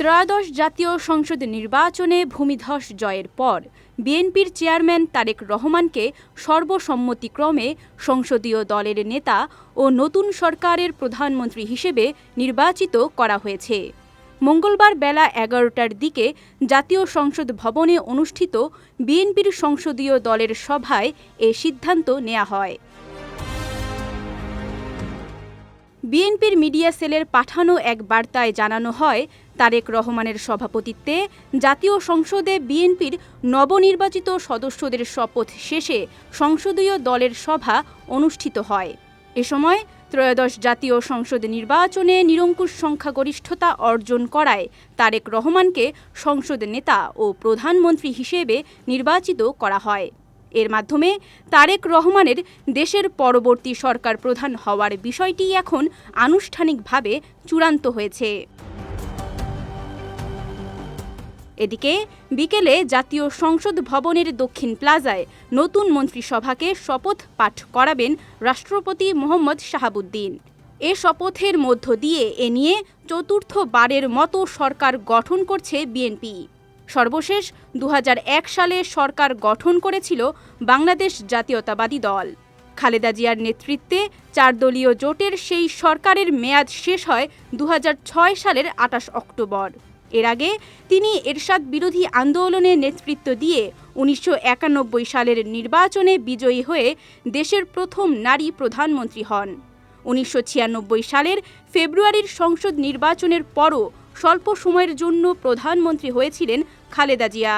ত্রয়োদশ জাতীয় সংসদ নির্বাচনে ভূমিধস জয়ের পর বিএনপির চেয়ারম্যান তারেক রহমানকে সর্বসম্মতিক্রমে সংসদীয় দলের নেতা ও নতুন সরকারের প্রধানমন্ত্রী হিসেবে নির্বাচিত করা হয়েছে। মঙ্গলবার বেলা ১১টার দিকে জাতীয় সংসদ ভবনে অনুষ্ঠিত বিএনপির সংসদীয় দলের সভায় এ সিদ্ধান্ত নেওয়া হয়। বিএনপির মিডিয়া সেলের পাঠানো এক বার্তায় জানানো হয়, তারেক রহমানের সভাপতিত্বে জাতীয় সংসদে বিএনপির নবনির্বাচিত সদস্যদের শপথ শেষে সংসদীয় দলের সভা অনুষ্ঠিত হয়। এ সময় ত্রয়োদশ জাতীয় সংসদ নির্বাচনে নিরঙ্কুশ সংখ্যাগরিষ্ঠতা অর্জন করায় তারেক রহমানকে সংসদ নেতা ও প্রধানমন্ত্রী হিসেবে নির্বাচিত করা হয়। এর মাধ্যমে তারেক রহমানের দেশের পরবর্তী সরকার প্রধান হওয়ার বিষয়টি এখন আনুষ্ঠানিকভাবে চূড়ান্ত হয়েছে। এদিকে বিকেলে জাতীয় সংসদ ভবনের দক্ষিণ প্লাজায় নতুন মন্ত্রিসভাকে শপথ পাঠ করাবেন রাষ্ট্রপতি মোহাম্মদ শাহাবুদ্দিন। এ শপথের মধ্য দিয়ে এ নিয়ে চতুর্থবারের মতো সরকার গঠন করছে বিএনপি। সর্বশেষ ২০০১ সালে সরকার গঠন করেছিল বাংলাদেশ জাতীয়তাবাদী দল। খালেদা জিয়ার নেতৃত্বে ৪ দলীয় জোটের সেই সরকারের মেয়াদ শেষ হয় ২০০৬ সালের ২৮ অক্টোবর। এর আগে তিনি এরশাদ বিরোধী আন্দোলনে নেতৃত্ব দিয়ে ১৯৯১ সালের নির্বাচনে বিজয়ী হয়ে দেশের প্রথম নারী প্রধানমন্ত্রী হন। ১৯৯৬ সালের ফেব্রুয়ারির সংসদ নির্বাচনের পরও স্বল্প সময়ের জন্য প্রধানমন্ত্রী হয়েছিলেন খালেদা জিয়া।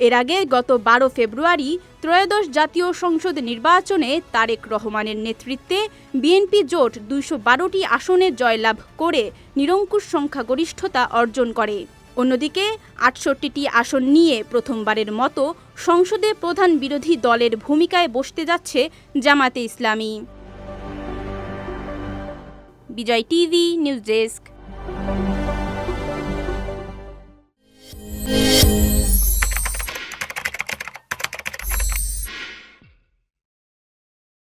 এর আগে গত ১২ ফেব্রুয়ারি ত্রয়োদশ জাতীয় সংসদ নির্বাচনে তারেক রহমানের নেতৃত্বে বিএনপি জোট ২১২টি আসনে জয়লাভ করে নিরঙ্কুশ সংখ্যাগরিষ্ঠতা অর্জন করে। অন্যদিকে ৬৮টি আসন নিয়ে প্রথমবারের মতো সংসদে প্রধান বিরোধী দলের ভূমিকায় বসতে যাচ্ছে জামায়াতে ইসলামী। বিজয় টিভি নিউজ ডেস্ক।